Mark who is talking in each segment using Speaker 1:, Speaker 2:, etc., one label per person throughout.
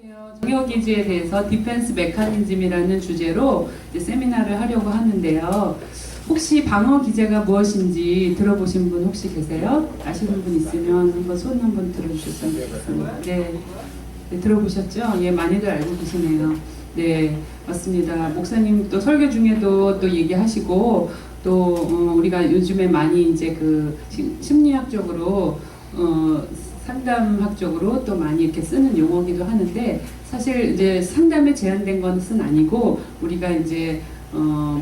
Speaker 1: 안녕하세요. 방어기지에 대해서 디펜스 메커니즘이라는 주제로 이제 세미나를 하려고 하는데요. 혹시 방어기제가 무엇인지 들어보신 분 혹시 계세요? 아시는 분 있으면 한번 손 한번 들어주셨으면 좋겠습니다. 네, 들어보셨죠? 예, 많이들 알고 계시네요. 네, 맞습니다. 목사님 또 설교 중에도 또 얘기하시고 또 우리가 요즘에 많이 이제 그 심리학적으로 상담학적으로 또 많이 이렇게 쓰는 용어기도 하는데, 사실 이제 상담에 제한된 것은 아니고 우리가 이제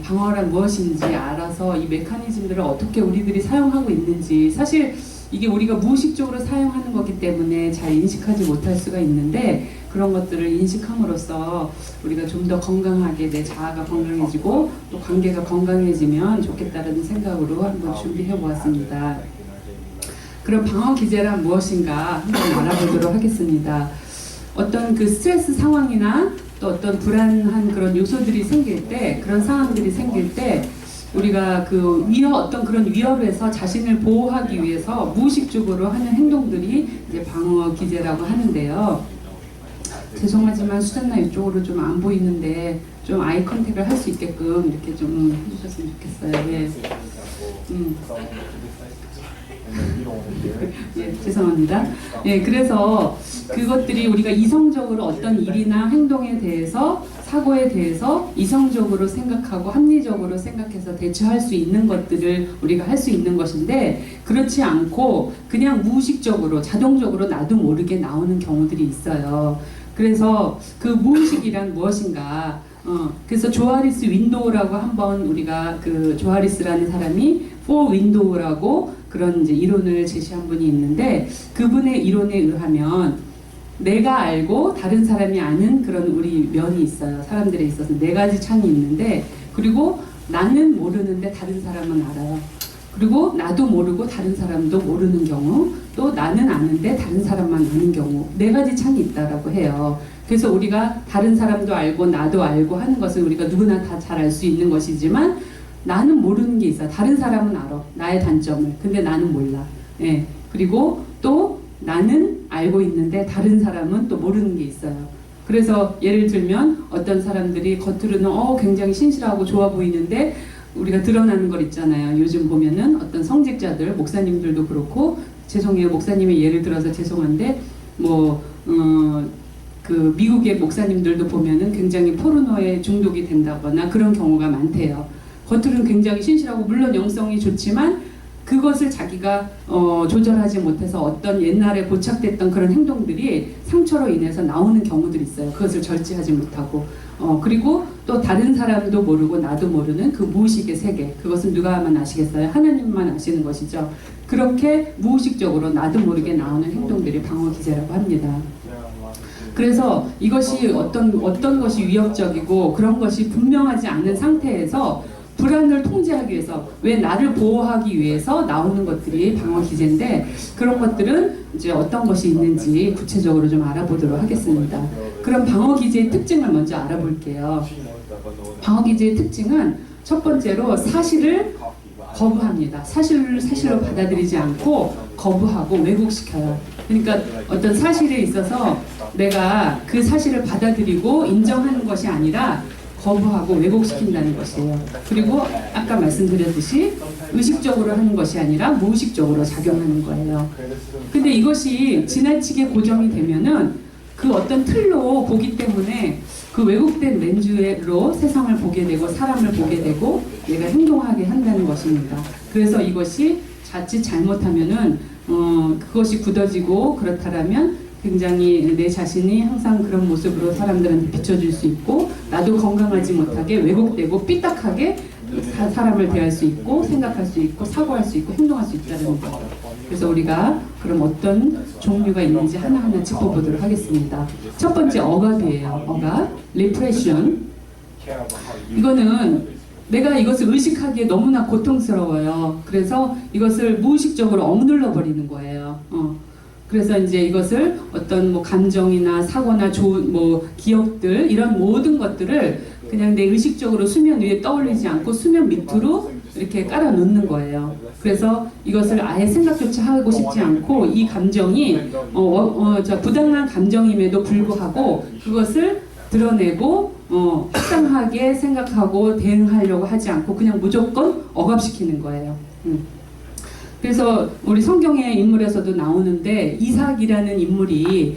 Speaker 1: 방어란 무엇인지 알아서 이 메커니즘들을 어떻게 우리들이 사용하고 있는지, 사실 이게 우리가 무의식적으로 사용하는 거기 때문에 잘 인식하지 못할 수가 있는데, 그런 것들을 인식함으로써 우리가 좀 더 건강하게 내 자아가 건강해지고 또 관계가 건강해지면 좋겠다는 생각으로 한번 준비해 보았습니다. 그럼 방어 기제란 무엇인가 한번 알아보도록 하겠습니다. 어떤 그 스트레스 상황이나 또 어떤 불안한 그런 요소들이 생길 때, 그런 상황들이 생길 때 우리가 그 어떤 그런 위협에서 자신을 보호하기 위해서 무의식적으로 하는 행동들이 이제 방어 기제라고 하는데요. 죄송하지만 수잔나 이쪽으로 좀 안 보이는데 좀 아이 컨택을 할 수 있게끔 이렇게 좀 해주셨으면 좋겠어요. 예. 예, 죄송합니다. 예, 그래서 그것들이 우리가 이성적으로 어떤 일이나 행동에 대해서, 사고에 대해서 이성적으로 생각하고 합리적으로 생각해서 대처할 수 있는 것들을 우리가 할 수 있는 것인데, 그렇지 않고 그냥 무의식적으로 자동적으로 나도 모르게 나오는 경우들이 있어요. 그래서 그 무의식이란 무엇인가? 그래서 조아리스 윈도우라고 한번 우리가 그 조아리스라는 사람이 포 윈도우라고 그런 이제 이론을 제시한 분이 있는데, 그분의 이론에 의하면 내가 알고 다른 사람이 아는 그런 우리 면이 있어요. 사람들에 있어서 네 가지 창이 있는데, 그리고 나는 모르는데 다른 사람은 알아요. 그리고 나도 모르고 다른 사람도 모르는 경우, 또 나는 아는데 다른 사람만 아는 경우, 네 가지 창이 있다라고 해요. 그래서 우리가 다른 사람도 알고 나도 알고 하는 것은 우리가 누구나 다 잘 알 수 있는 것이지만, 나는 모르는 게 있어요. 다른 사람은 알아, 나의 단점을. 근데 나는 몰라. 예. 그리고 또 나는 알고 있는데 다른 사람은 또 모르는 게 있어요. 그래서 예를 들면 어떤 사람들이 겉으로는 굉장히 신실하고 좋아 보이는데, 우리가 드러나는 걸 있잖아요. 요즘 보면은 어떤 성직자들, 목사님들도 그렇고, 죄송해요, 목사님의 예를 들어서 죄송한데, 그 미국의 목사님들도 보면은 굉장히 포르노에 중독이 된다거나 그런 경우가 많대요. 겉으로는 굉장히 신실하고 물론 영성이 좋지만 그것을 자기가 조절하지 못해서 어떤 옛날에 고착됐던 그런 행동들이 상처로 인해서 나오는 경우들이 있어요. 그것을 절제하지 못하고. 그리고 또 다른 사람도 모르고 나도 모르는 그 무의식의 세계, 그것은 누가만 아시겠어요? 하나님만 아시는 것이죠. 그렇게 무의식적으로 나도 모르게 나오는 행동들이 방어 기제라고 합니다. 그래서 이것이 어떤 것이 위협적이고 그런 것이 분명하지 않은 상태에서 불안을 통제하기 위해서, 왜 나를 보호하기 위해서 나오는 것들이 방어 기제인데, 그런 것들은 이제 어떤 것이 있는지 구체적으로 좀 알아보도록 하겠습니다. 그럼 방어 기제의 특징을 먼저 알아볼게요. 방어 기제의 특징은 첫 번째로 사실을 거부합니다. 사실로 받아들이지 않고 거부하고 왜곡시켜요. 그러니까 어떤 사실에 있어서 내가 그 사실을 받아들이고 인정하는 것이 아니라 거부하고 왜곡시킨다는 것이에요. 그리고 아까 말씀드렸듯이 의식적으로 하는 것이 아니라 무의식적으로 작용하는 거예요. 근데 이것이 지나치게 고정이 되면은 그 어떤 틀로 보기 때문에 그 왜곡된 렌즈로 세상을 보게 되고 사람을 보게 되고 내가 행동하게 한다는 것입니다. 그래서 이것이 자칫 잘못하면은 그것이 굳어지고, 그렇다라면 굉장히 내 자신이 항상 그런 모습으로 사람들한테 비춰줄 수 있고, 나도 건강하지 못하게 왜곡되고 삐딱하게 사람을 대할 수 있고, 생각할 수 있고, 사고할 수 있고, 행동할 수 있다는 거죠. 그래서 우리가 그럼 어떤 종류가 있는지 하나하나 짚어보도록 하겠습니다. 첫 번째 억압이에요. 억압, 리프레션. 이거는 내가 이것을 의식하기에 너무나 고통스러워요. 그래서 이것을 무의식적으로 억눌러 버리는 거예요. 그래서 이제 이것을 어떤 감정이나 사고나 좋은 기억들, 이런 모든 것들을 그냥 내 의식적으로 수면 위에 떠올리지 않고 수면 밑으로 이렇게 깔아 놓는 거예요. 그래서 이것을 아예 생각조차 하고 싶지 않고 이 감정이 부당한 감정임에도 불구하고 그것을 드러내고 합당하게 생각하고 대응하려고 하지 않고 그냥 무조건 억압시키는 거예요. 그래서 우리 성경의 인물에서도 나오는데 이삭이라는 인물이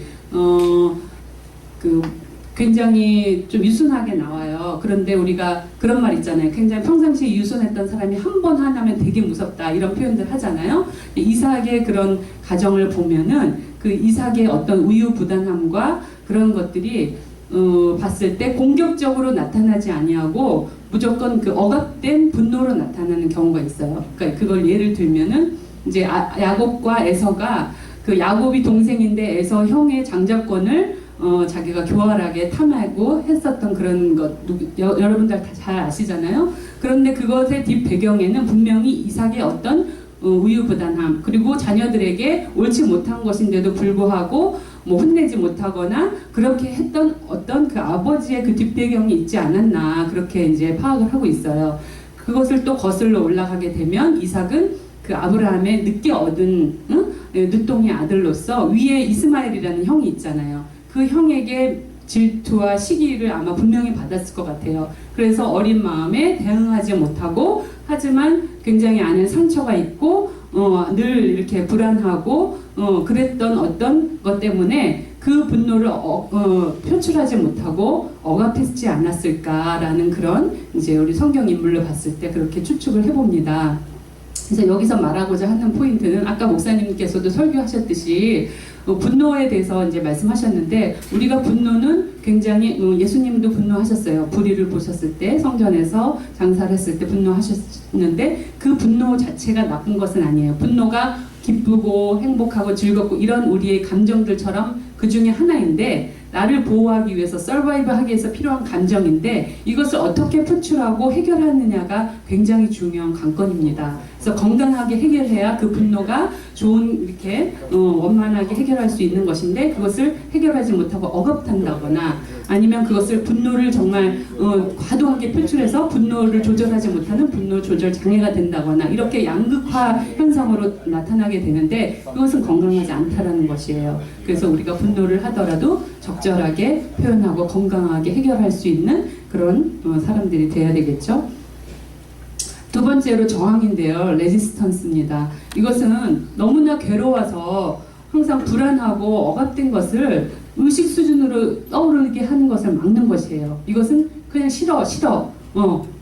Speaker 1: 굉장히 좀 유순하게 나와요. 그런데 우리가 그런 말 있잖아요. 굉장히 평상시에 유순했던 사람이 한 번 하나면 되게 무섭다 이런 표현들 하잖아요. 이삭의 그런 가정을 보면은 그 이삭의 어떤 우유부단함과 그런 것들이 봤을 때 공격적으로 나타나지 아니하고 무조건 그 억압된 분노로 나타나는 경우가 있어요. 그러니까 그걸 예를 들면은 이제 야곱과 에서가 그 야곱이 동생인데 에서 형의 장자권을 자기가 교활하게 탐하고 했었던 그런 것 여러분들 다 잘 아시잖아요. 그런데 그것의 뒷 배경에는 분명히 이삭의 어떤 우유부단함 그리고 자녀들에게 옳지 못한 것인데도 불구하고 뭐 혼내지 못하거나 그렇게 했던 어떤 그 아버지의 그 뒷배경이 있지 않았나 그렇게 이제 파악을 하고 있어요. 그것을 또 거슬러 올라가게 되면 이삭은 그 아브라함의 늦게 얻은 늦동의 아들로서 위에 이스마엘이라는 형이 있잖아요. 그 형에게 질투와 시기를 아마 분명히 받았을 것 같아요. 그래서 어린 마음에 대응하지 못하고 하지만 굉장히 안에 상처가 있고 늘 이렇게 불안하고 그랬던 어떤 것 때문에 그 분노를 표출하지 못하고 억압했지 않았을까라는 그런 이제 우리 성경 인물로 봤을 때 그렇게 추측을 해봅니다. 그래서 여기서 말하고자 하는 포인트는 아까 목사님께서도 설교하셨듯이 분노에 대해서 이제 말씀하셨는데 우리가 분노는 굉장히 예수님도 분노하셨어요. 불의를 보셨을 때 성전에서 장사를 했을 때 분노하셨는데 그 분노 자체가 나쁜 것은 아니에요. 분노가 기쁘고 행복하고 즐겁고 이런 우리의 감정들처럼 그 중에 하나인데 나를 보호하기 위해서 서바이브하기 위해서 필요한 감정인데 이것을 어떻게 표출하고 해결하느냐가 굉장히 중요한 관건입니다. 그래서 건강하게 해결해야 그 분노가 좋은 이렇게 원만하게 해결할 수 있는 것인데 그것을 해결하지 못하고 억압한다거나 아니면 그것을 분노를 정말 과도하게 표출해서 분노를 조절하지 못하는 분노 조절 장애가 된다거나 이렇게 양극화 현상으로 나타나게 되는데 그것은 건강하지 않다라는 것이에요. 그래서 우리가 분노를 하더라도 적절하게 표현하고 건강하게 해결할 수 있는 그런 사람들이 돼야 되겠죠. 두 번째로 저항인데요. 레지스턴스입니다. 이것은 너무나 괴로워서 항상 불안하고 억압된 것을 의식 수준으로 떠오르게 하는 것을 막는 것이에요. 이것은 그냥 싫어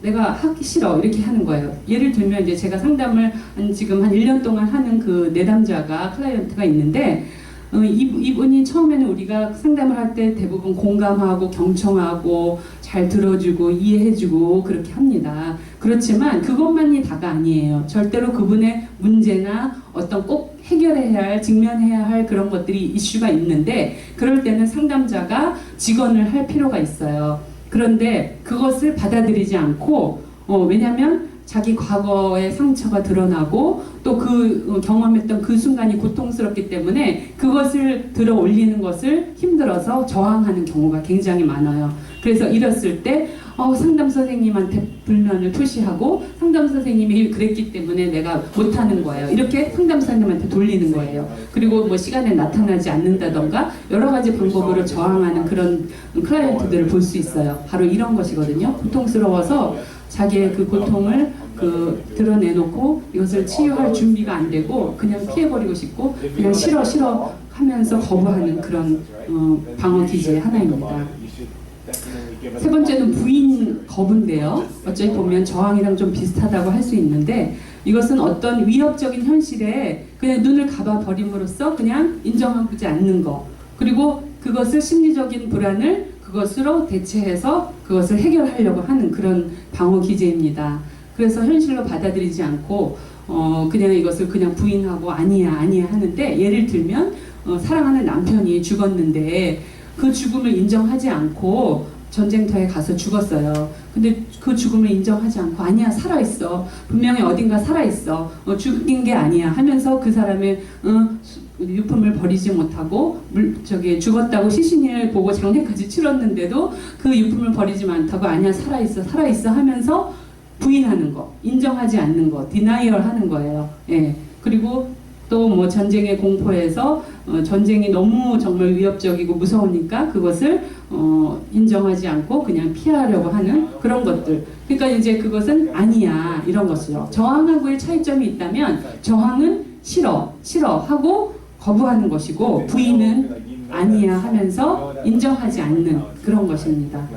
Speaker 1: 내가 하기 싫어 이렇게 하는 거예요. 예를 들면 이제 제가 상담을 지금 한 1년 동안 하는 그 내담자가 클라이언트가 있는데 이분이 처음에는 우리가 상담을 할 때 대부분 공감하고 경청하고 잘 들어주고 이해해주고 그렇게 합니다. 그렇지만 그것만이 다가 아니에요. 절대로 그분의 문제나 어떤 꼭 해결해야 할, 직면해야 할 그런 것들이 이슈가 있는데 그럴 때는 상담자가 직언을 할 필요가 있어요. 그런데 그것을 받아들이지 않고 왜냐하면 자기 과거의 상처가 드러나고 또 그 경험했던 그 순간이 고통스럽기 때문에 그것을 들어 올리는 것을 힘들어서 저항하는 경우가 굉장히 많아요. 그래서 이랬을 때 상담 선생님한테 불만을 표시하고 상담 선생님이 그랬기 때문에 내가 못하는 거예요. 이렇게 상담 선생님한테 돌리는 거예요. 그리고 뭐 시간에 나타나지 않는다던가 여러 가지 방법으로 저항하는 그런 클라이언트들을 볼 수 있어요. 바로 이런 것이거든요. 고통스러워서 자기의 그 고통을 드러내놓고 이것을 치유할 준비가 안 되고 그냥 피해버리고 싶고 그냥 싫어 하면서 거부하는 그런 방어 기제의 하나입니다. 세 번째는 부인 거부인데요. 어찌 보면 저항이랑 좀 비슷하다고 할 수 있는데 이것은 어떤 위협적인 현실에 그냥 눈을 감아 버림으로써 그냥 인정하지 않는 거 그리고 그것을 심리적인 불안을 그것으로 대체해서 그것을 해결하려고 하는 그런 방어 기제입니다. 그래서 현실로 받아들이지 않고 그냥 이것을 그냥 부인하고 아니야 하는데 예를 들면 사랑하는 남편이 죽었는데 그 죽음을 인정하지 않고 전쟁터에 가서 죽었어요. 근데 그 죽음을 인정하지 않고 아니야 살아있어 분명히 어딘가 살아있어 죽인 게 아니야 하면서 그 사람의 유품을 버리지 못하고 죽었다고 시신을 보고 장례까지 치렀는데도 그 유품을 버리지 못하고 아니야 살아있어 하면서 부인하는 거, 인정하지 않는 거, 디나이얼 하는 거예요. 예. 그리고 또 뭐 전쟁의 공포에서 전쟁이 너무 정말 위협적이고 무서우니까 그것을 인정하지 않고 그냥 피하려고 하는 그런 것들. 그러니까 이제 그것은 아니야 이런 것이요. 저항하고의 차이점이 있다면 저항은 싫어 하고 거부하는 것이고 부인은 아니야 하면서 인정하지 않는 그런 것입니다.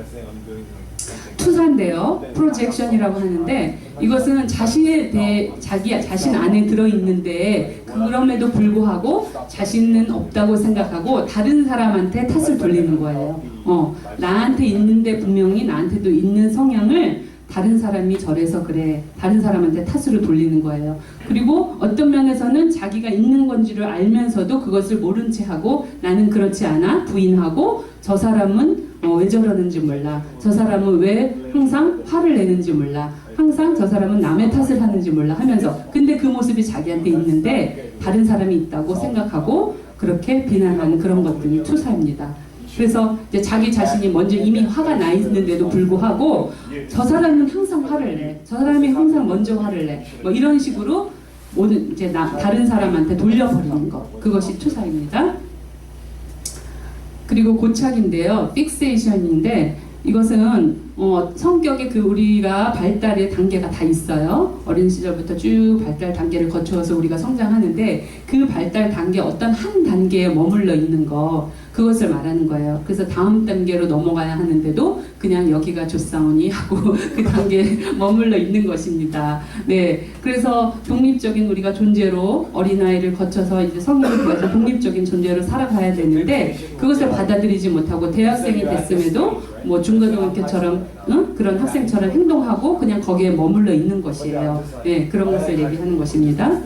Speaker 1: 투사인데요. 프로젝션이라고 하는데 이것은 자신에 대해 자기 자신 안에 들어있는데 그럼에도 불구하고 자신은 없다고 생각하고 다른 사람한테 탓을 돌리는 거예요. 나한테 있는데 분명히 나한테도 있는 성향을 다른 사람이 저래서 그래, 다른 사람한테 탓으로 돌리는 거예요. 그리고 어떤 면에서는 자기가 있는 건지를 알면서도 그것을 모른 채 하고 나는 그렇지 않아 부인하고 저 사람은 왜 저러는지 몰라, 저 사람은 왜 항상 화를 내는지 몰라, 항상 저 사람은 남의 탓을 하는지 몰라 하면서 근데 그 모습이 자기한테 있는데 다른 사람이 있다고 생각하고 그렇게 비난하는 그런 것들이 투사입니다. 그래서 이제 자기 자신이 먼저 이미 화가 나 있는데도 불구하고 저 사람은 항상 화를 내, 저 사람이 항상 먼저 화를 내, 뭐 이런 식으로 모든 이제 다른 사람한테 돌려버리는 것, 그것이 투사입니다. 그리고 고착인데요, 픽세이션인데 이것은 성격의 그 우리가 발달의 단계가 다 있어요. 어린 시절부터 쭉 발달 단계를 거쳐서 우리가 성장하는데 그 발달 단계 어떤 한 단계에 머물러 있는 거, 그것을 말하는 거예요. 그래서 다음 단계로 넘어가야 하는데도 그냥 여기가 좋사오니 하고 그 단계에 머물러 있는 것입니다. 네, 그래서 독립적인 우리가 존재로 어린아이를 거쳐서 이제 성인이 되어서 독립적인 존재로 살아가야 되는데 그것을 받아들이지 못하고 대학생이 됐음에도 뭐 중고등학교처럼 그런 학생처럼 행동하고 그냥 거기에 머물러 있는 것이에요. 네, 그런 것을 얘기하는 것입니다.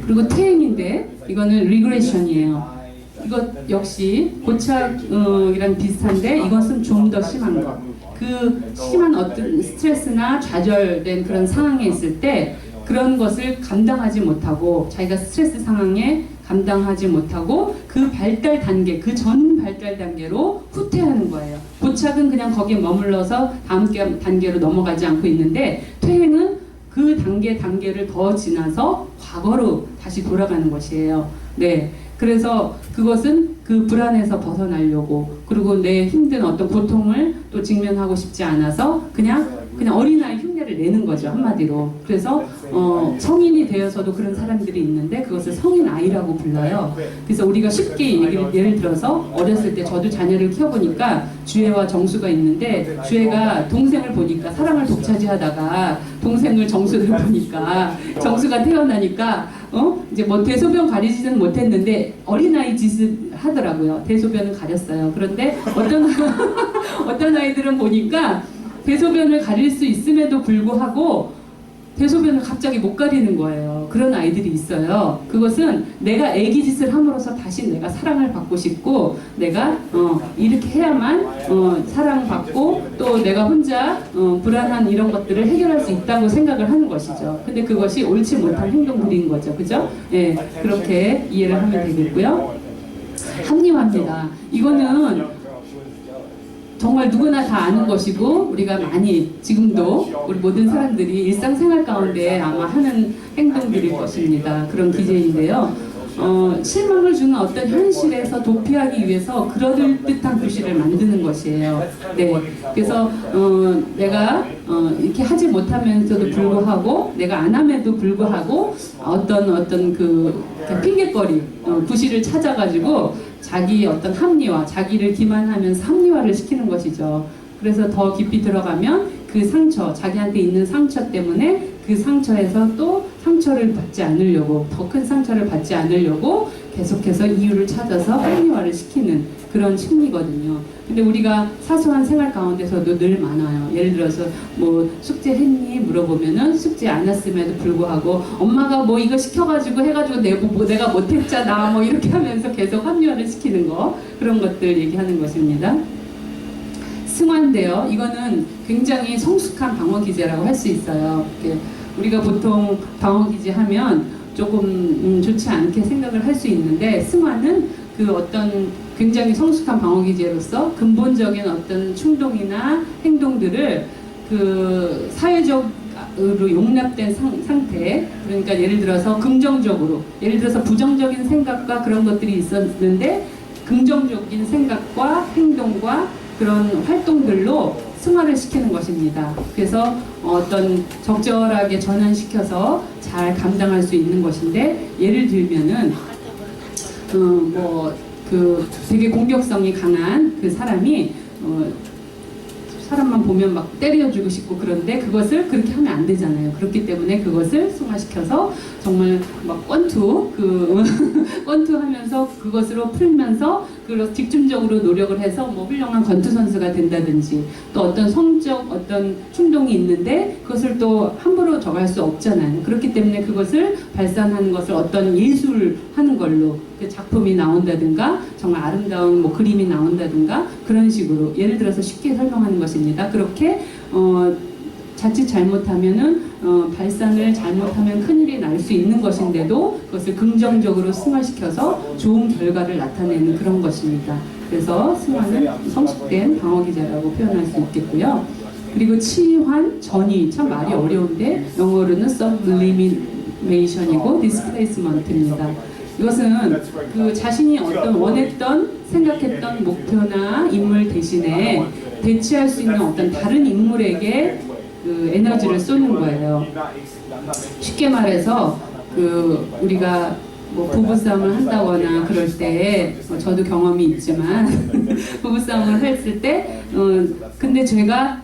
Speaker 1: 그리고 퇴행인데 이거는 리그레션이에요. 이것 역시 고착이랑 비슷한데 이것은 좀 더 심한 것. 그 심한 어떤 스트레스나 좌절된 그런 상황에 있을 때 그런 것을 감당하지 못하고 자기가 스트레스 상황에 감당하지 못하고 그 발달 단계, 그 전 발달 단계로 후퇴하는 거예요. 고착은 그냥 거기에 머물러서 다음 단계로 넘어가지 않고 있는데 퇴행은 그 단계를 더 지나서 과거로 다시 돌아가는 것이에요. 네. 그래서 그것은 그 불안에서 벗어나려고 그리고 내 힘든 어떤 고통을 또 직면하고 싶지 않아서 그냥 어린아이 흉내를 내는 거죠, 한마디로. 그래서 성인이 되어서도 그런 사람들이 있는데 그것을 성인 아이라고 불러요. 그래서 우리가 쉽게 예를 들어서 어렸을 때 저도 자녀를 키워보니까 주애와 정수가 있는데 주애가 동생을 보니까 사랑을 독차지하다가 동생을 정수를 보니까 정수가 태어나니까 이제 뭐 대소변 가리지는 못했는데 어린아이 짓을 하더라고요. 대소변은 가렸어요. 그런데 어떤 아이들은 보니까 대소변을 가릴 수 있음에도 불구하고 대소변을 갑자기 못 가리는 거예요. 그런 아이들이 있어요. 그것은 내가 애기 짓을 함으로써 다시 내가 사랑을 받고 싶고 내가 이렇게 해야만 사랑받고 또 내가 혼자 불안한 이런 것들을 해결할 수 있다고 생각을 하는 것이죠. 근데 그것이 옳지 못한 행동들인 거죠. 그죠? 예, 그렇게 이해를 하면 되겠고요. 합리화입니다. 이거는 정말 누구나 다 아는 것이고 우리가 많이 지금도 우리 모든 사람들이 일상생활 가운데 아마 하는 행동들일 것입니다. 그런 기제인데요. 실망을 주는 어떤 현실에서 도피하기 위해서 그러들 듯한 구실을 만드는 것이에요. 네, 그래서 내가 이렇게 하지 못하면서도 불구하고 내가 안 함에도 불구하고 어떤 그 핑계거리 구실을 찾아가지고 자기 어떤 합리화, 자기를 기만하면서 합리화를 시키는 것이죠. 그래서 더 깊이 들어가면 그 상처, 자기한테 있는 상처 때문에 그 상처에서 또 상처를 받지 않으려고, 더 큰 상처를 받지 않으려고 계속해서 이유를 찾아서 합리화를 시키는 그런 심리거든요. 근데 우리가 사소한 생활 가운데서도 늘 많아요. 예를 들어서 뭐 숙제했니? 물어보면은 숙제 안 했음에도 불구하고 엄마가 뭐 이거 시켜가지고 해가지고 내가 못했잖아 뭐 이렇게 하면서 계속 합리화를 시키는 거, 그런 것들 얘기하는 것입니다. 승화인데요. 이거는 굉장히 성숙한 방어 기제라고 할 수 있어요. 우리가 보통 방어 기제 하면 조금 좋지 않게 생각을 할 수 있는데 승화는 그 어떤 굉장히 성숙한 방어 기제로서 근본적인 어떤 충동이나 행동들을 그 사회적으로 용납된 상태, 그러니까 예를 들어서 긍정적으로, 예를 들어서 부정적인 생각과 그런 것들이 있었는데 긍정적인 생각과 행동과 그런 활동들로 승화를 시키는 것입니다. 그래서 어떤 적절하게 전환시켜서 잘 감당할 수 있는 것인데, 예를 들면은 그 되게 공격성이 강한 그 사람이 사람만 보면 막 때려주고 싶고, 그런데 그것을 그렇게 하면 안 되잖아요. 그렇기 때문에 그것을 승화시켜서 정말 막 권투하면서 그것으로 풀면서 그리고 집중적으로 노력을 해서 뭐 훌륭한 권투 선수가 된다든지, 또 어떤 성적 어떤 충동이 있는데 그것을 또 함부로 저할 수 없잖아요. 그렇기 때문에 그것을 발산하는 것을 어떤 예술하는 걸로 그 작품이 나온다든가 정말 아름다운 뭐 그림이 나온다든가 그런 식으로, 예를 들어서 쉽게 설명하는 것입니다. 그렇게 자칫 잘못하면은 발산을 잘못하면 큰일이 날 수 있는 것인데도 그것을 긍정적으로 승화시켜서 좋은 결과를 나타내는 그런 것입니다. 그래서 승화는 성숙된 방어기제라고 표현할 수 있겠고요. 그리고 치환, 전이 참 말이 어려운데 영어로는 sublimation이고 displacement입니다. 이것은 그 자신이 어떤 원했던 생각했던 목표나 인물 대신에 대치할 수 있는 어떤 다른 인물에게 그 에너지를 쏘는 거예요. 쉽게 말해서 그 우리가 뭐 부부싸움을 한다거나 그럴 때 저도 경험이 있지만 부부싸움을 했을 때 근데 제가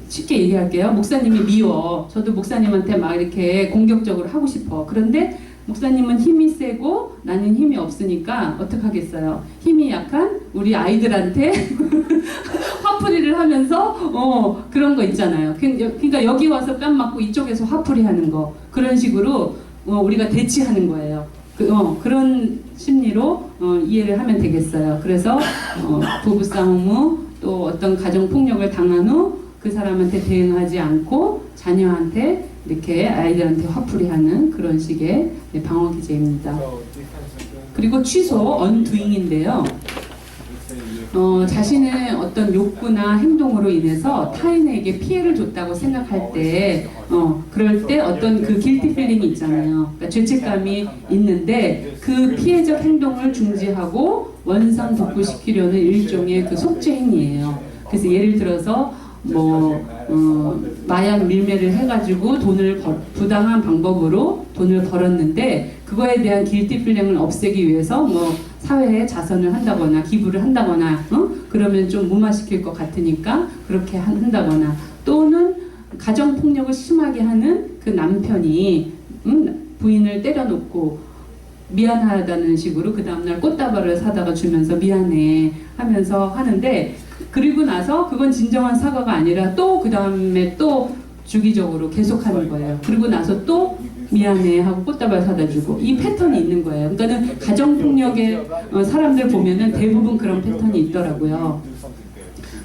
Speaker 1: 쉽게 얘기할게요. 목사님이 미워. 저도 목사님한테 막 이렇게 공격적으로 하고 싶어. 그런데 목사님은 힘이 세고 나는 힘이 없으니까 어떡하겠어요. 힘이 약한 우리 아이들한테 화풀이를 하면서 그런 거 있잖아요. 그러니까 여기 와서 뺨 맞고 이쪽에서 화풀이 하는 거, 그런 식으로 우리가 대치하는 거예요. 그런 심리로 이해를 하면 되겠어요. 그래서 부부싸움 후 또 어떤 가정폭력을 당한 후 그 사람한테 대응하지 않고 자녀한테 이렇게 아이들한테 화풀이하는 그런 식의 방어기제입니다. 그리고 취소, undoing인데요. 자신의 어떤 욕구나 행동으로 인해서 타인에게 피해를 줬다고 생각할 때, 그럴 때 어떤 그 guilty feeling이 있잖아요. 그러니까 죄책감이 있는데 그 피해적 행동을 중지하고 원상복구시키려는 일종의 그 속죄 행위예요. 그래서 예를 들어서 마약 밀매를 해가지고 부당한 방법으로 돈을 벌었는데 그거에 대한 길티 필링을 없애기 위해서 사회에 자선을 한다거나 기부를 한다거나 그러면 좀 무마시킬 것 같으니까 그렇게 한다거나, 또는 가정폭력을 심하게 하는 그 남편이 부인을 때려놓고 미안하다는 식으로 그 다음날 꽃다발을 사다가 주면서 미안해 하면서 하는데, 그리고 나서 그건 진정한 사과가 아니라 또 그 다음에 또 주기적으로 계속하는 거예요. 그리고 나서 또 미안해 하고 꽃다발 사다 주고, 이 패턴이 있는 거예요. 그러니까는 가정폭력의 사람들 보면은 대부분 그런 패턴이 있더라고요.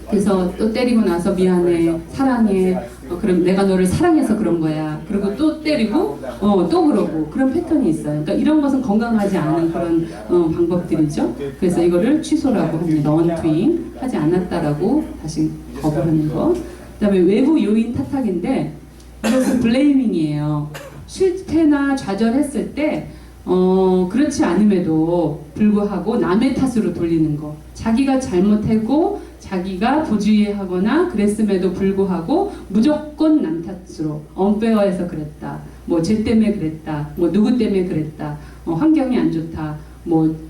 Speaker 1: 그래서 또 때리고 나서 미안해, 사랑해, 그럼 내가 너를 사랑해서 그런 거야. 그리고 또 때리고 또 그러고, 그런 패턴이 있어요. 그러니까 이런 것은 건강하지 않은 그런 방법들이죠. 그래서 이거를 취소라고 합니다. undoing, 하지 않았다라고 다시 거부하는 거. 그다음에 외부 요인 탓하기인데, 이것은 블레이밍이에요. 실패나 좌절했을 때 그렇지 않음에도 불구하고 남의 탓으로 돌리는 거. 자기가 잘못하고 자기가 부주의하거나 그랬음에도 불구하고 무조건 남 탓으로, 언페어해서 그랬다, 쟤 때문에 그랬다, 누구 때문에 그랬다, 환경이 안 좋다,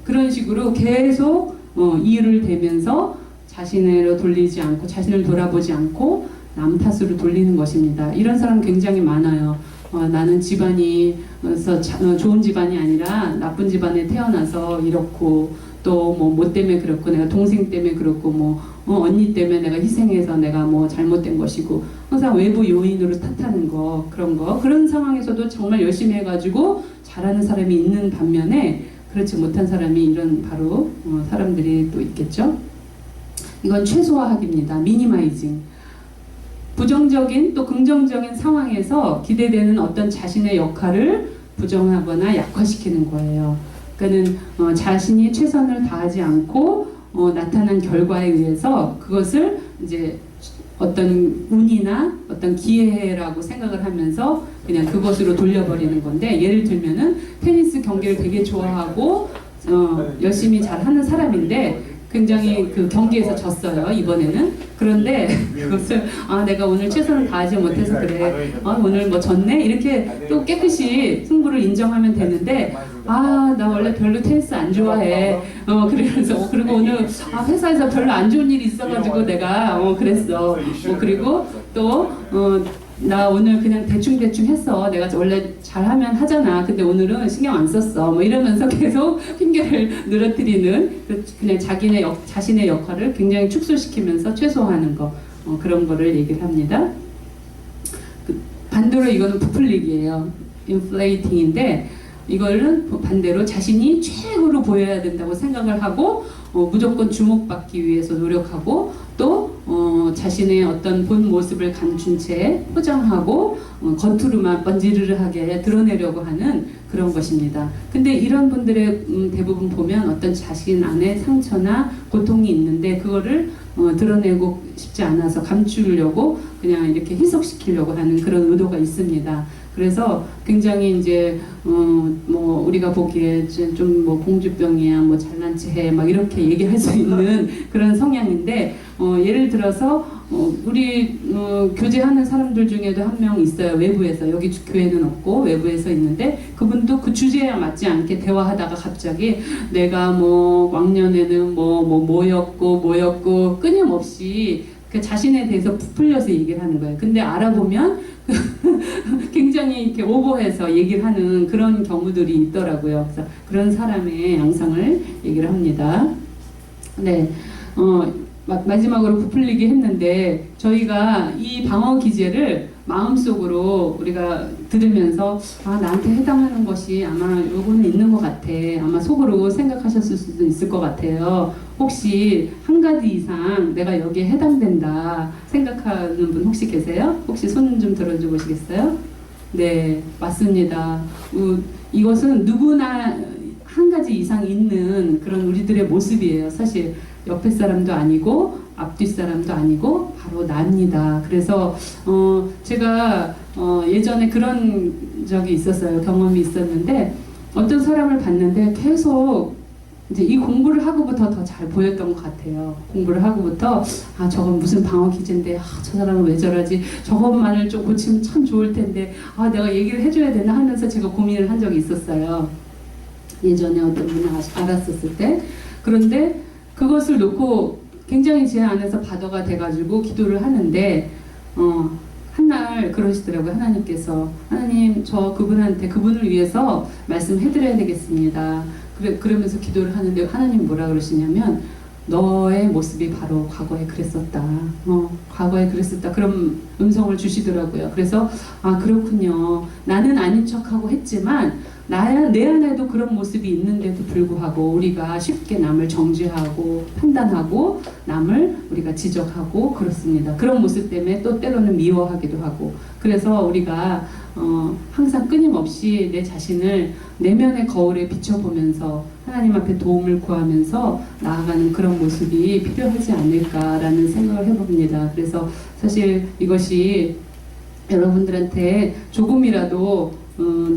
Speaker 1: 그런 식으로 계속 이유를 대면서 자신으로 돌리지 않고, 자신을 돌아보지 않고 남 탓으로 돌리는 것입니다. 이런 사람 굉장히 많아요. 나는 집안에서 좋은 집안이 아니라 나쁜 집안에 태어나서 이렇고, 또 뭐 때문에 그렇고, 내가 동생 때문에 그렇고, 언니 때문에 내가 희생해서 내가 잘못된 것이고, 항상 외부 요인으로 탓하는 거, 그런 상황에서도 정말 열심히 해가지고 잘하는 사람이 있는 반면에 그렇지 못한 사람이 이런 바로 사람들이 또 있겠죠. 이건 최소화하기입니다. 미니마이징. 부정적인 또 긍정적인 상황에서 기대되는 어떤 자신의 역할을 부정하거나 약화시키는 거예요. 그러니까는 자신이 최선을 다하지 않고 나타난 결과에 의해서 그것을 이제 어떤 운이나 어떤 기회라고 생각을 하면서 그냥 그것으로 돌려버리는 건데, 예를 들면은 테니스 경기를 되게 좋아하고 열심히 잘하는 사람인데 굉장히 그 경기에서 졌어요, 이번에는. 그런데 그것을 내가 오늘 최선을 다하지 못해서 그래, 오늘 뭐 졌네, 이렇게 또 깨끗이 승부를 인정하면 되는데, 나 원래 별로 테니스 안 좋아해, 그래서 그리고 오늘 회사에서 별로 안 좋은 일이 있어가지고 내가 그랬어, 그리고 또 나 오늘 그냥 대충 했어. 내가 원래 잘하면 하잖아. 근데 오늘은 신경 안 썼어. 뭐 이러면서 계속 핑계를 늘어뜨리는, 그냥 자신의 역할을 굉장히 축소시키면서 최소화하는 거, 그런 거를 얘기를 합니다. 반대로 이거는 부풀리기예요. 인플레이팅인데, 이거는 반대로 자신이 최고로 보여야 된다고 생각을 하고 무조건 주목받기 위해서 노력하고, 또 자신의 어떤 본 모습을 감춘 채 포장하고 겉으로만 번지르르하게 드러내려고 하는 그런 것입니다. 근데 이런 분들의 대부분 보면 어떤 자신 안에 상처나 고통이 있는데 그거를 드러내고 싶지 않아서 감추려고 그냥 이렇게 희석시키려고 하는 그런 의도가 있습니다. 그래서 굉장히 이제 뭐 우리가 보기에 좀 뭐 공주병이야, 뭐 잘난 체해, 막 이렇게 얘기할 수 있는 그런 성향인데, 예를 들어서 우리 교제하는 사람들 중에도 한 명 있어요. 외부에서, 여기 교회는 없고 외부에서 있는데, 그분도 그 주제에 맞지 않게 대화하다가 갑자기 내가 뭐 왕년에는 뭐였고 끊임없이 그 자신에 대해서 부풀려서 얘기를 하는 거예요. 근데 알아보면 굉장히 이렇게 오버해서 얘기를 하는 그런 경우들이 있더라고요. 그래서 그런 사람의 양상을 얘기를 합니다. 네, 마지막으로 부풀리기 했는데, 저희가 이 방어 기제를 마음속으로 우리가 들으면서 나한테 해당하는 것이 아마 요거는 있는 것 같아, 아마 속으로 생각하셨을 수도 있을 것 같아요. 혹시 한 가지 이상 내가 여기에 해당된다 생각하는 분 혹시 계세요? 혹시 손 좀 들어줘 보시겠어요? 네, 맞습니다. 이것은 누구나 한 가지 이상 있는 그런 우리들의 모습이에요. 사실 옆에 사람도 아니고 앞뒤 사람도 아니고 바로 나입니다. 그래서 제가 예전에 그런 적이 있었어요. 경험이 있었는데, 어떤 사람을 봤는데 계속 이제 이 공부를 하고부터 더 잘 보였던 것 같아요. 공부를 하고부터 저건 무슨 방어 기제인데, 저 사람은 왜 저러지, 저것만을 좀 고치면 참 좋을 텐데, 내가 얘기를 해줘야 되나 하면서 제가 고민을 한 적이 있었어요. 예전에 어떤 분이 알았었을 때. 그런데 그것을 놓고 굉장히 제 안에서 바더가 돼가지고 기도를 하는데, 한날 그러시더라고요. 하나님께서, 하나님, 저 그분을 위해서 말씀해드려야 되겠습니다. 그러면서 기도를 하는데, 하나님 뭐라 그러시냐면, 너의 모습이 바로 과거에 그랬었다. 과거에 그랬었다. 그런 음성을 주시더라고요. 그래서 그렇군요. 나는 아닌 척하고 했지만 내 안에도 그런 모습이 있는데도 불구하고 우리가 쉽게 남을 정죄하고 판단하고 남을 우리가 지적하고 그렇습니다. 그런 모습 때문에 또 때로는 미워하기도 하고, 그래서 우리가 항상 끊임없이 내 자신을 내면의 거울에 비춰보면서 하나님 앞에 도움을 구하면서 나아가는 그런 모습이 필요하지 않을까라는 생각을 해봅니다. 그래서 사실 이것이 여러분들한테 조금이라도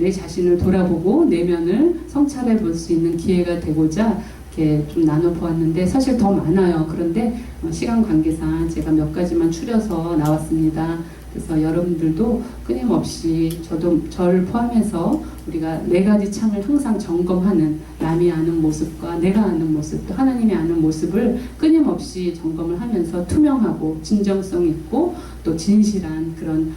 Speaker 1: 내 자신을 돌아보고 내면을 성찰해 볼 수 있는 기회가 되고자 이렇게 좀 나눠보았는데, 사실 더 많아요. 그런데 시간 관계상 제가 몇 가지만 추려서 나왔습니다. 그래서 여러분들도 끊임없이 저를 포함해서 우리가 4가지 창을 항상 점검하는, 남이 아는 모습과 내가 아는 모습, 또 하나님이 아는 모습을 끊임없이 점검을 하면서 투명하고 진정성 있고 또 진실한 그런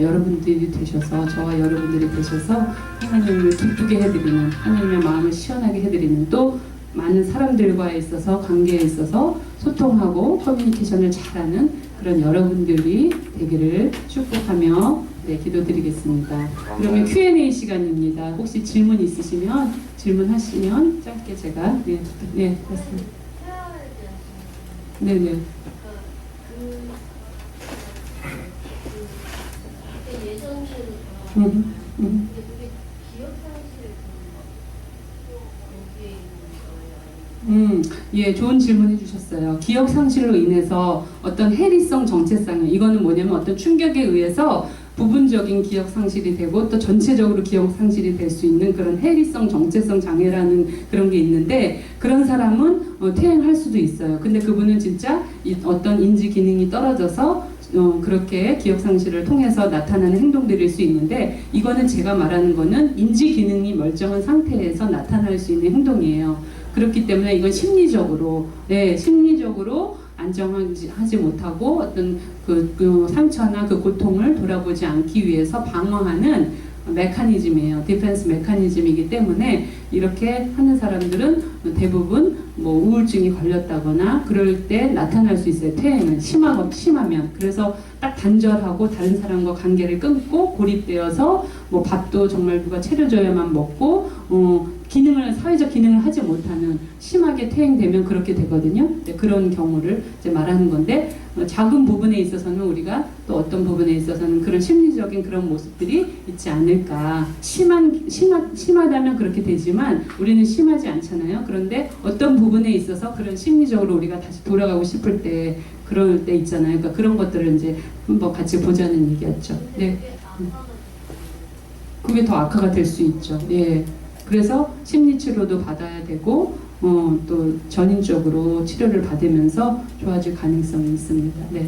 Speaker 1: 여러분들이 되셔서, 저와 여러분들이 되셔서 하나님을 기쁘게 해드리는, 하나님의 마음을 시원하게 해드리는, 또 많은 사람들과 있어서 관계에 있어서 소통하고 커뮤니케이션을 잘하는 그런 여러분들이 되기를 축복하며 기도드리겠습니다. 그러면 Q&A 시간입니다. 혹시 질문 있으시면 질문하시면 짧게 제가 맞습니다. 네네. 예, 좋은 질문 해주셨어요. 기억 상실로 인해서 어떤 해리성 정체성, 이거는 뭐냐면 어떤 충격에 의해서 부분적인 기억 상실이 되고 또 전체적으로 기억 상실이 될 수 있는 그런 해리성 정체성 장애라는 그런 게 있는데, 그런 사람은 퇴행할 수도 있어요. 근데 그분은 진짜 어떤 인지 기능이 떨어져서 그렇게 기억 상실을 통해서 나타나는 행동들일 수 있는데, 이거는 제가 말하는 거는 인지 기능이 멀쩡한 상태에서 나타날 수 있는 행동이에요. 그렇기 때문에 이건 심리적으로, 네, 심리적으로 안정하지 못하고 어떤 그 상처나 그 고통을 돌아보지 않기 위해서 방어하는 메커니즘이에요. 디펜스 메커니즘이기 때문에 이렇게 하는 사람들은 대부분 뭐 우울증이 걸렸다거나 그럴 때 나타날 수 있어요. 퇴행은 심하면. 그래서 딱 단절하고 다른 사람과 관계를 끊고 고립되어서 뭐 밥도 정말 누가 차려줘야만 먹고 사회적 기능을 하지 못하는, 심하게 퇴행되면 그렇게 되거든요. 네, 그런 경우를 이제 말하는 건데, 작은 부분에 있어서는 우리가 또 어떤 부분에 있어서는 그런 심리적인 그런 모습들이 있지 않을까. 심하다면 그렇게 되지만 우리는 심하지 않잖아요. 그런데 어떤 부분에 있어서 그런 심리적으로 우리가 다시 돌아가고 싶을 때, 그럴 때 있잖아요. 그러니까 그런 것들을 이제 한번 같이 보자는 얘기였죠. 네. 그게 더 악화가 될 수 있죠. 예. 그래서 심리치료도 받아야 되고 또 전인적으로 치료를 받으면서 좋아질 가능성이 있습니다. 네.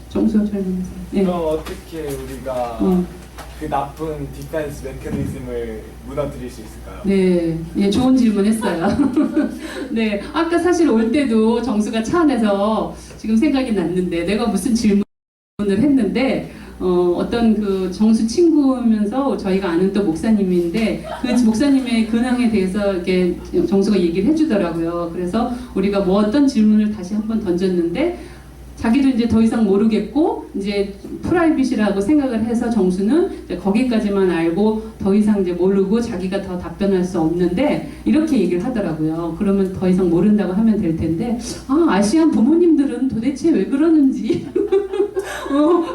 Speaker 1: 정수호 설명해주세요. 네.
Speaker 2: 그럼 어떻게 우리가 그 나쁜 디펜스 메커니즘을 무너뜨릴 수 있을까요?
Speaker 1: 네, 예, 좋은 질문했어요. 네, 아까 사실 올 때도 정수가 차 안에서 지금 생각이 났는데, 내가 무슨 질문을 했는데, 어떤 그 정수 친구면서 저희가 아는 또 목사님인데, 그 목사님의 근황에 대해서 이렇게 정수가 얘기를 해주더라고요. 그래서 우리가 뭐 어떤 질문을 다시 한번 던졌는데, 자기도 이제 더 이상 모르겠고 이제 프라이빗이라고 생각을 해서 정수는 이제 거기까지만 알고 더 이상 이제 모르고 자기가 더 답변할 수 없는데, 이렇게 얘기를 하더라고요. 그러면 더 이상 모른다고 하면 될 텐데, 아시안 부모님들은 도대체 왜 그러는지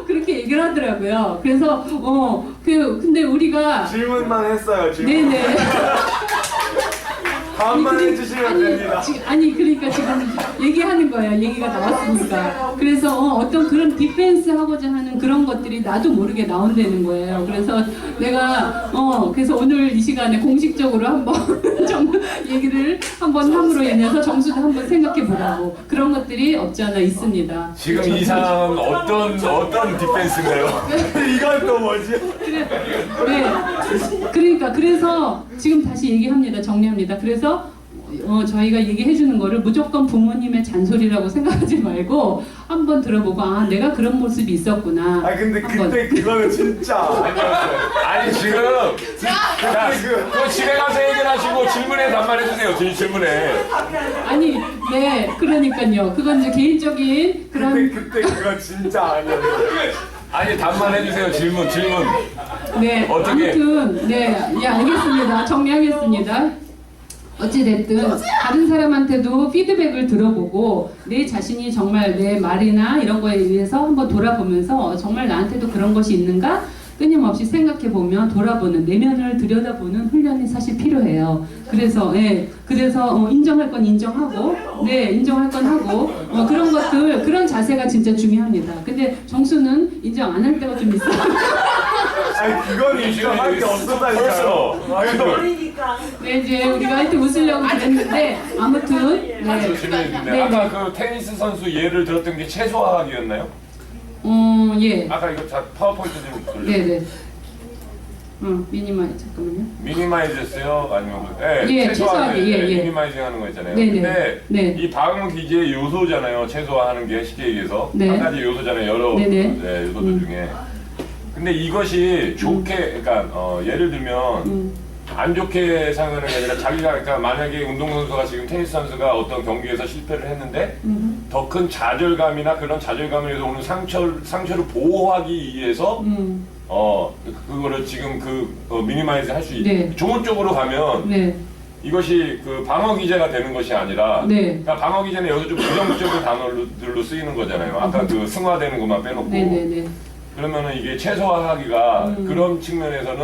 Speaker 1: 그렇게 얘기를 하더라고요. 그래서 근데 우리가
Speaker 2: 질문만 했어요. 질문.
Speaker 1: 네네.
Speaker 2: 다음만 해주시면 됩니다.
Speaker 1: 그러니까 지금 얘기하는 거야. 얘기가 나왔으니까. 그래서 어떤 그런 디펜스 하고자 하는 그런 것들이 나도 모르게 나온다는 거예요. 그래서 내가 그래서 오늘 이 시간에 공식적으로 한번 좀 얘기를 한번 함으로 인해서 정수도 한번 생각해 보라고. 그런 것들이 없지 않아 있습니다.
Speaker 3: 지금 이 상황은 어떤 디펜스인가요?
Speaker 2: 이건 또 뭐지?
Speaker 1: 네. 그러니까 그래서 지금 다시 얘기합니다. 정리합니다. 그래서 저희가 얘기해 주는 거를 무조건 부모님의 잔소리라고 생각하지 말고 한번 들어보고, 내가 그런 모습이 있었구나.
Speaker 2: 근데 그때 그거는 진짜 아니었어요.
Speaker 3: 아니 지금 그거 집에 가서 얘기하시고 질문에 답변해주세요. 질문에.
Speaker 1: 아니, 네, 그러니까요. 그건 이제 개인적인 그런.
Speaker 2: 그때 그거 진짜 아니었어요.
Speaker 3: 아니 답만해주세요. 질문.
Speaker 1: 네,
Speaker 3: 어떻게?
Speaker 1: 아무튼 네, 예, 알겠습니다. 정리하겠습니다. 어찌됐든 다른 사람한테도 피드백을 들어보고 내 자신이 정말 내 말이나 이런 거에 의해서 한번 돌아보면서 정말 나한테도 그런 것이 있는가? 끊임없이 생각해보면 돌아보는, 내면을 들여다보는 훈련이 사실 필요해요. 그래서 인정할 건 인정하고, 인정할 건 하고, 그런 것들, 그런 자세가 진짜 중요합니다. 근데 정수는 인정 안 할 때가 좀 있어요.
Speaker 2: 그건 인정할 게 없었다니까요.
Speaker 1: 네, 이제 우리가 하여튼 웃으려고 그랬는데, 아무튼, 네.
Speaker 3: 아까 그 테니스 선수 예를 들었던 게 최소화학이었나요?
Speaker 1: 예.
Speaker 3: 아까 이거 파워포인트 좀 돌려.
Speaker 1: 네네. 잠깐만요.
Speaker 3: 미니마이즈였어요? 아니면
Speaker 1: 최소화하게,
Speaker 3: 미니마이징 하는 거 있잖아요.
Speaker 1: 네네.
Speaker 3: 근데 이 방어 기제의 요소잖아요. 최소화하는 게 쉽게 얘기해서
Speaker 1: 네.
Speaker 3: 한 가지 요소잖아요. 여러 요소들 중에. 근데 이것이 좋게, 그러니까 예를 들면 안 좋게 생각하는 게 아니라 자기가, 그러니까 만약에 운동선수가 지금 테니스 선수가 어떤 경기에서 실패를 했는데 더 큰 좌절감이나 그런 좌절감에서 오는 상처를 보호하기 위해서 그거를 지금 미니마이즈 할 수 있는 좋은 쪽으로 가면 이것이 그 방어 기제가 되는 것이 아니라 그러니까 방어 기제는 여기서 좀 부정적인 단어들로 쓰이는 거잖아요. 아까 그 승화되는 것만 빼놓고. 그러면은 이게 최소화하기가 그런 측면에서는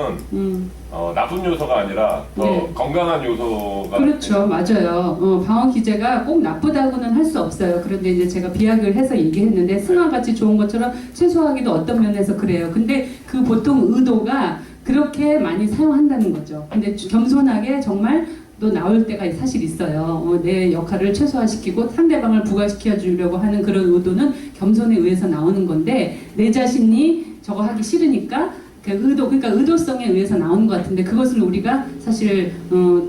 Speaker 3: 나쁜 요소가 아니라 더
Speaker 1: 네.
Speaker 3: 건강한 요소가
Speaker 1: 그렇죠, 맞아요. 방어 기제가 꼭 나쁘다고는 할 수 없어요. 그런데 이제 제가 비약을 해서 얘기했는데 승화같이 좋은 것처럼 최소화하기도 어떤 면에서 그래요. 근데 그 보통 의도가 그렇게 많이 사용한다는 거죠. 근데 겸손하게 정말 또 나올 때가 사실 있어요. 내 역할을 최소화시키고 상대방을 부각시켜 주려고 하는 그런 의도는 겸손에 의해서 나오는 건데 내 자신이 저거 하기 싫으니까 그 의도, 그러니까 의도성에 의해서 나오는 것 같은데 그것을 우리가 사실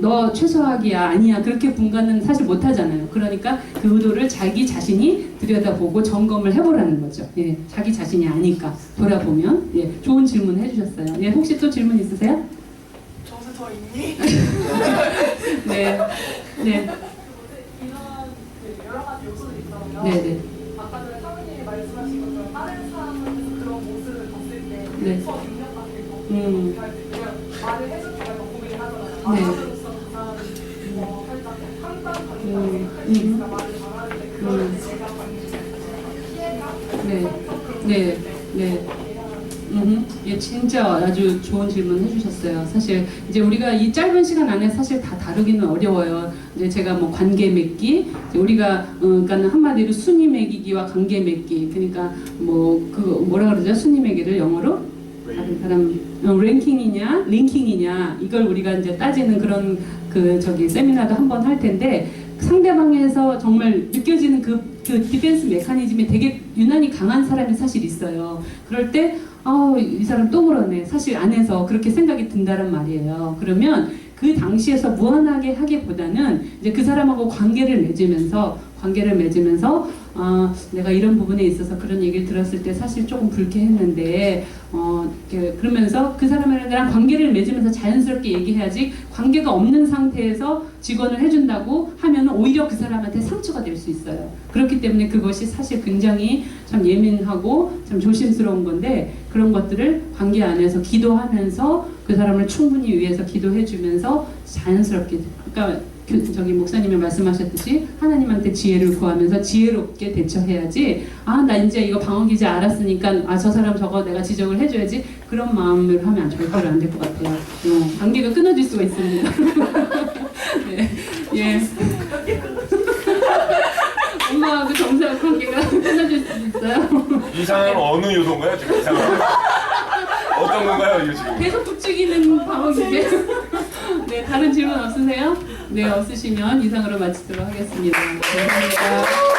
Speaker 1: 너 최소화하기야 아니야 그렇게 분간은 사실 못하잖아요. 그러니까 그 의도를 자기 자신이 들여다보고 점검을 해보라는 거죠. 예, 자기 자신이 아니까 돌아보면 예, 좋은 질문 해주셨어요. 예, 혹시 또 질문 있으세요?
Speaker 4: 정수 더 있니?
Speaker 1: 네, 네,
Speaker 4: 이런 그 여러 가지 요소들이 있잖아요.
Speaker 1: 네, 네.
Speaker 4: 아까 전에 사모님이 말씀하신 것처럼 다른 사람한테서 그런 모습을 봤을 때
Speaker 1: 네.
Speaker 4: 수업 능력 같은 거 그냥 말을 해줄 때 약간 고민을 하잖아요.
Speaker 1: 네.
Speaker 4: 말하면서 그 사람이 살짝 판단받는다고 생각할 수 있으니까 말을 잘하는데 그걸 내가 받는 피해가
Speaker 1: 네, 네. 예, 진짜 아주 좋은 질문 해주셨어요. 사실 이제 우리가 이 짧은 시간 안에 사실 다 다루기는 어려워요. 이제 제가 뭐 관계 맺기, 이제 우리가 그러니까는 한마디로 순위 매기기와 관계 맺기. 그러니까 뭐 그 뭐라 그러죠? 순위 매기를 영어로 다른 사람 랭킹이냐, 링킹이냐 이걸 우리가 이제 따지는 그런 그 저기 세미나도 한번 할 텐데. 상대방에서 정말 느껴지는 그 디펜스 메커니즘이 되게 유난히 강한 사람이 사실 있어요. 그럴 때, 이 사람 또 그러네. 사실 안에서 그렇게 생각이 든다란 말이에요. 그러면 그 당시에서 무한하게 하기보다는 이제 그 사람하고 관계를 맺으면서 내가 이런 부분에 있어서 그런 얘기를 들었을 때 사실 조금 불쾌했는데 그러면서 그 사람이랑 관계를 맺으면서 자연스럽게 얘기해야지 관계가 없는 상태에서 직원을 해준다고 하면 오히려 그 사람한테 상처가 될 수 있어요. 그렇기 때문에 그것이 사실 굉장히 참 예민하고 참 조심스러운 건데 그런 것들을 관계 안에서 기도하면서 그 사람을 충분히 위해서 기도해주면서 자연스럽게 그러니까 저기 목사님이 말씀하셨듯이 하나님한테 지혜를 구하면서 지혜롭게 대처해야지 나 이제 이거 방어기제 알았으니까 저 사람 저거 내가 지적을 해줘야지 그런 마음으로 하면 절대로 안 될 것 같아요. 관계가 끊어질 수가 있습니다. 네. 예. 엄마하고 정사하고 관계가 끊어질 수 있어요.
Speaker 3: 이상은 어느 요소인가요 지금 이상은 어떤 건가요 이거 지금?
Speaker 1: 계속 북죽이는 방어기제. 네, 다른 질문 없으세요? 네, 없으시면 이상으로 마치도록 하겠습니다. 감사합니다.